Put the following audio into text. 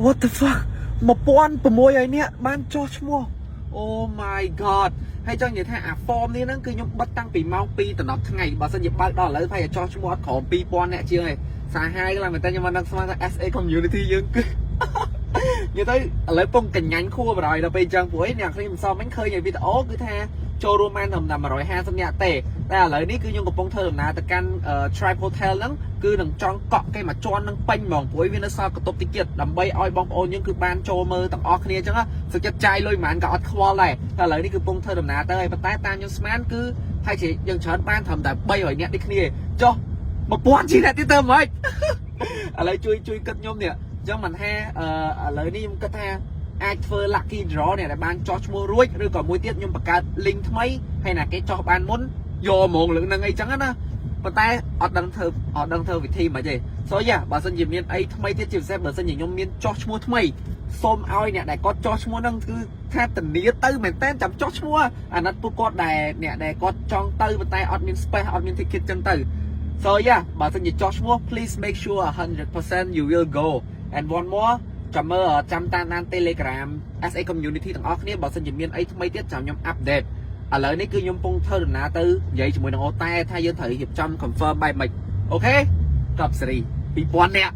What the fuck មកពាន់6ហើយនេះបានចុះឈ្មោះ Oh my god ហើយចង់និយាយថាអា form នេះហ្នឹងគឺខ្ញុំបិទតាំងពីម៉ោង2ដល់10ថ្ងៃបើសិនជាបើកដល់ឥឡូវហើយចុះឈ្មោះអត់ក្រោម2000អ្នកជាងហើយសាហាវខ្លាំងមែនតើខ្ញុំមិនដឹងស្មានថា SA community យើងគឺនិយាយទៅឥឡូវពងកញ្ញាញ់ខួរបណ្ដោយដល់ពេលអញ្ចឹងព្រោះអ្នកខ្ញុំមិនសមមិនឃើញវីដេអូគឺថាចូលរួមបានត្រឹមតែ150នាក់ទេតែឥឡូវនេះគឺខ្ញុំកំពុងធ្វើដំណើរទៅកាន់ Tribe Hotel ហ្នឹងគឺនឹងចង់កក់គេមកជន់នឹងពេញហ្មងព្រោះវានៅសល់កតុបតិចទៀតដើម្បីឲ្យបងប្អូនយើងគឺបានចូលមើលទាំងអស់គ្នាអញ្ចឹងសុខចិត្តចាយលុយប៉ុន្មានក៏អត់ខ្វល់ដែរតែឥឡូវនេះគឺកំពុងធ្វើដំណើរទៅហើយប៉ុន្តែតាមខ្ញុំស្មានគឺហើយជាយើងច្រើនបានត្រឹមតែ300នាក់ដូចគ្នាចុះ1000ជាអ្នកទៀតទៅហ្មងឥឡូវជួយគិតខ្ញុំនេះអញ្ចឹងមិនថាឥឡូវនេះខ្ញុំគិតថាអាចធ្វើ lucky draw នេះដែលបានចោះឈ្មោះរួចឬក៏មួយទៀតខ្ញុំបង្កើត link ថ្មីហើយណាគេចោះបានមុនយកហ្មងលើកហ្នឹងអីចឹងណាប៉ុន្តែអត់ដឹងធ្វើវិធីមិនទេសូយ៉ាបើសិនជាមានអីថ្មីទៀតជាពិសេសបើសិនជាខ្ញុំមានចោះឈ្មោះថ្មីសូមឲ្យអ្នកដែលគាត់ចោះឈ្មោះហ្នឹងគឺថាធានាទៅមែនតើចាំចោះឈ្មោះអាណិតពួកគាត់ដែលអ្នកដែលគាត់ចង់ទៅប៉ុន្តែអត់មាន space អត់មាន ticket ចឹងទៅ So yeah បើសិនជាចោះឈ្មោះ please make sure 100% you will go and one more ចាំមើលចាំតាម Telegram SA community ទាំងអស់គ្នាបើសិនជាមានអីថ្មីទៀតចាំខ្ញុំ update ឥឡូវនេះគឺខ្ញុំពងធ្វើដំណើរទៅនិយាយជាមួយនឹងអូតែថាយើងត្រូវរៀបចំ confirm បែបម៉េចអូខេកប់សេរី2000នាក់